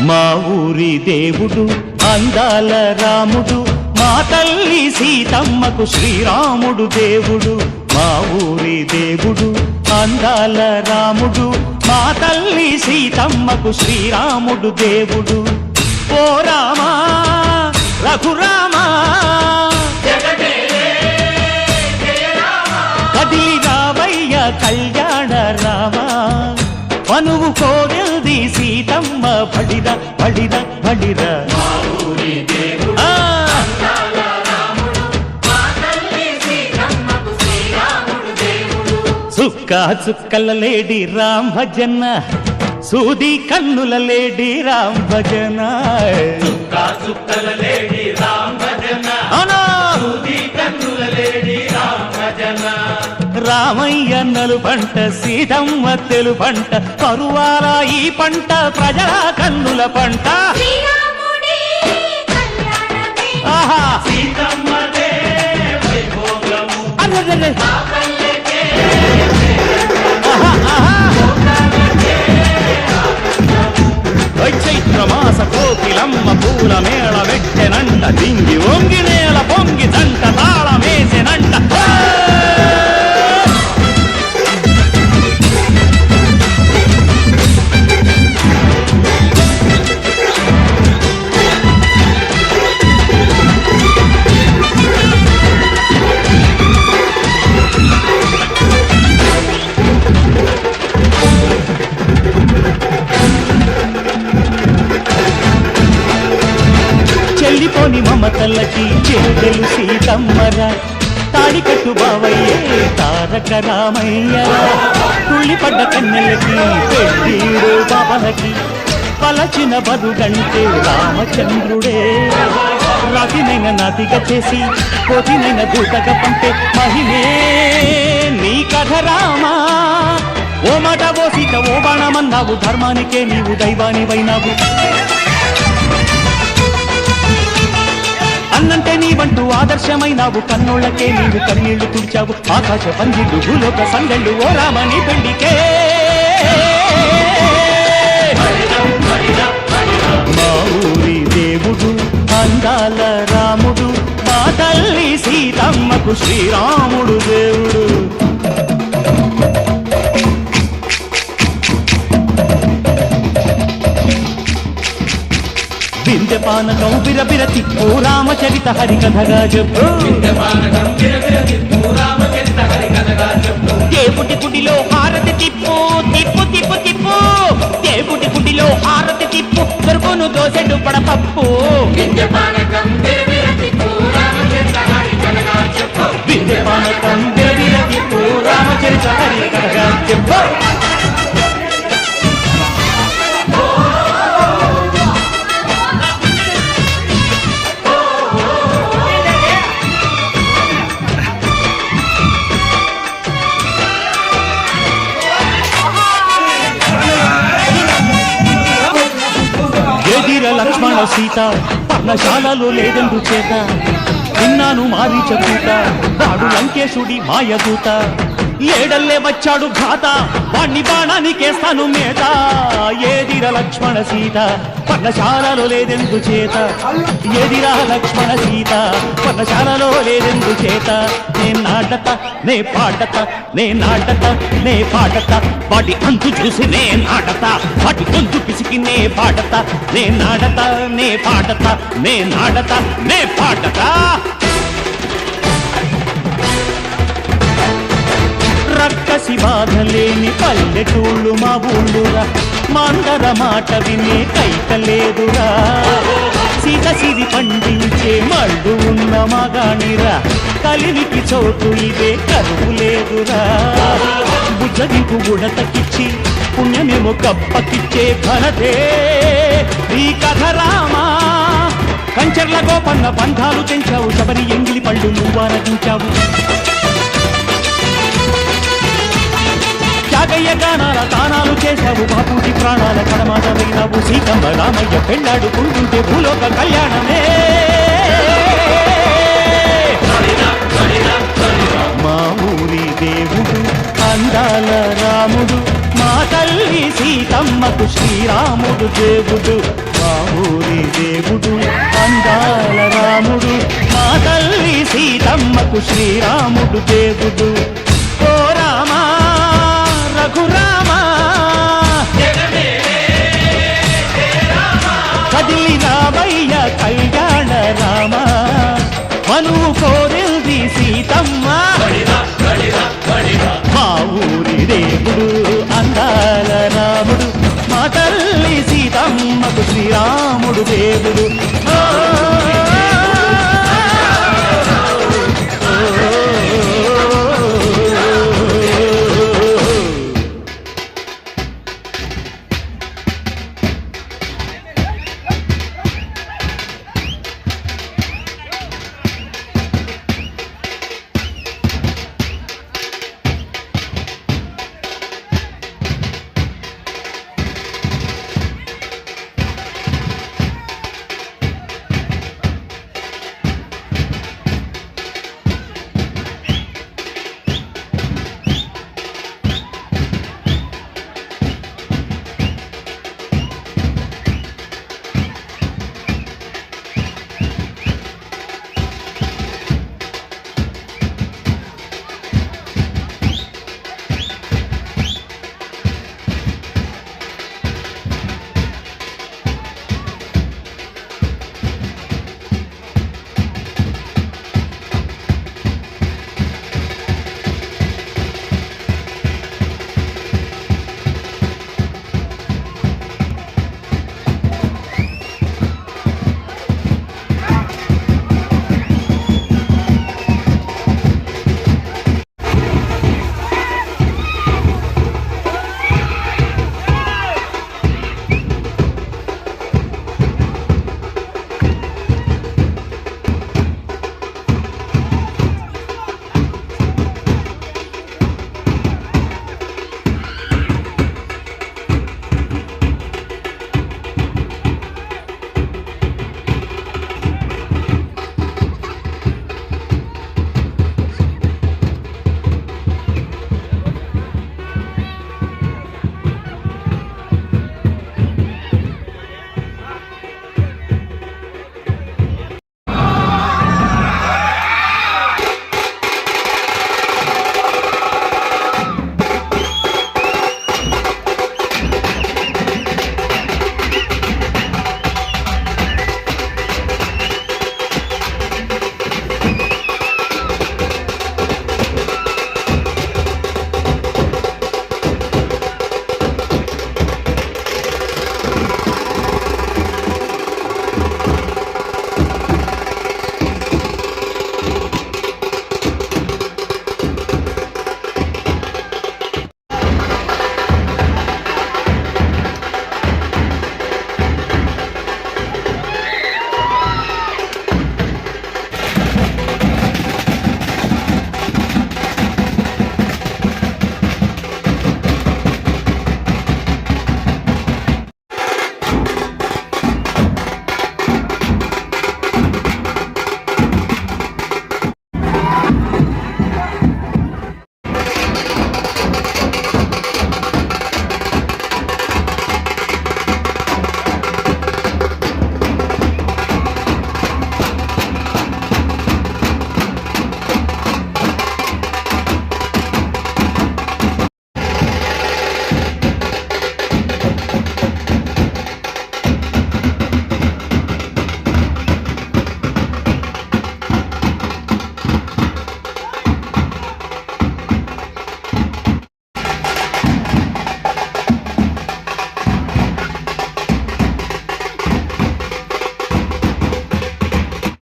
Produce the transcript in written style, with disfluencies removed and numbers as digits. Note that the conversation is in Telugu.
మా ఊరి దేవుడు అందాల రాముడు, మా తల్లి సీతమ్మకు శ్రీరాముడు దేవుడు. మా ఊరి దేవుడు అందాల రాముడు, మా తల్లి సీతమ్మకు శ్రీరాముడు దేవుడు. ఓ రామా రఘురామా కదిలి రావయ్య కళ్యాణ రామా, మనువు కోవెల్ది సీతమ్మ బడిర బడిర బడిర. సుక్క చుక్కల లేడి రామ్ భజన, సూది కన్నుల లేడి రామ్ భజన. చుక్కల లేడి రామ్ భజన, సూది కన్నుల లేడి రామ్ భజన. రామయ్య నలు పంట సీతమ్మ తెలు పంట, కరువాల ఈ పంట ప్రజల కన్నుల పంట. ఆహా సీతమ్మదే వైభోగము, అరే చైత్రమాస కోకిలమ్మ పూల మేళ వెట్టెనంట, దింగి వంగి నేల పొంగి దంట తాళమేసెనంట. చెల్లిపోని మమతల్లకి చెల్లెలు సీతమ్మరా, తాడి కట్టు బావయ్యే తారక రామయ్యరా. తుళ్ళిపడ్డ కన్నెలకి పెళ్ళీడు బాబలకి, పలచిన బరుగంటే రామచంద్రుడే. రాతినైన నాతిగా చేసి కోతినైన దూతగా పంపే మహిళే నీ కథ రామా. ఓ మాట ఓ సీత ఓ బాణమన్నావు, ధర్మానికే నీవు దైవానివైనావు. అన్నంటే నీవంటూ ఆదర్శమైనావు, కన్నోళ్ళకే నీవు కన్నీళ్లు తుడిచావు. ఆకాశ పందిళ్ళు భూలోక సందళ్ళు ఓ రామని పెళ్లికే. మా ఊరి దేవుడు అందాల రాముడు, మా తల్లి సీతమ్మకు శ్రీరాముడు దేవుడు. విందె పానకం బిరబిర తిప్పు రామచరిత హరికథగా చెప్పు. దేవుడి గుడిలో హారతి తిప్పు తిప్పు తిప్పు తిప్పు, దేవుడి గుడిలో హారతి తిప్పు, దొరుకును దోసెడు పడపప్పు. విందె పానకం బిరబిర తిప్పు రామచరిత హరికథగా చెప్పు. లక్ష్మణ సీత పర్ణశాలలో లేదెందు చేత, విన్నాను మారీచ కూత వాడు లంకేశుడి మాయదూత. ఏడల్లే వచ్చాడు ఘాత, వాణ్ణి బాణానికేస్తాను మేత. ఏదిరా లక్ష్మణ సీత పర్ణశాలలో లేదెందు చేత, ఏదిరా లక్ష్మణ సీత పర్ణశాలలో లేదెందు చేత. నే నాటత నే పాడత, నే నాటత నే పాడత, వాటి అంతు చూసి నే నాటత, వాటి గొంతు పిసికి నే పాడత. నే నాడత నే పాడత, నే నాడత నే పాడత. రక్కసి బాధలేని పల్లెటూళ్ళు మా ఊళ్ళురా, మందర మాట వినే కైకలేదురా. సీత సిరి పండించే మళ్ళు ఉన్న మగానిరా, కలివికి చోటు ఇదే కరువు లేదురా. బుజ్జగింపు గుడతకిచ్చి పుణ్యమేమో కప్పకిచ్చే ఘనతే ఈ కథ రామా. కంచర్ల గోపన్న బంధాలు తెంచావు, శబరి ఎంగిలి పళ్ళు నువ్వారగించావు. త్యాగయ్య గానాల తానాలు చేశావు, బాపూజీ ప్రాణాల కడమాట అయినావు. సీతమ్మ రామయ్య పెళ్ళాడుకుంటుంటే భూలోక కళ్యాణమే. మా ఊరి దేవుడు అందాల రాముడు, మా తల్లి సీతమ్మకు శ్రీరాముడు దేవుడు మా ఊరి దేవుడు అందాల రాముడు మా తల్లి సీతమ్మకు శ్రీరాముడు దేవుడు ఓ రామా రఘురామా కదిలి రామయ్య కళ్యాణ రామ మనువు కోరింది సీతమ్మ మా ఊరి దేవుడు అందాల రాముడు మా తల్లి సీతమ్మకు శ్రీరాముడు దేవుడు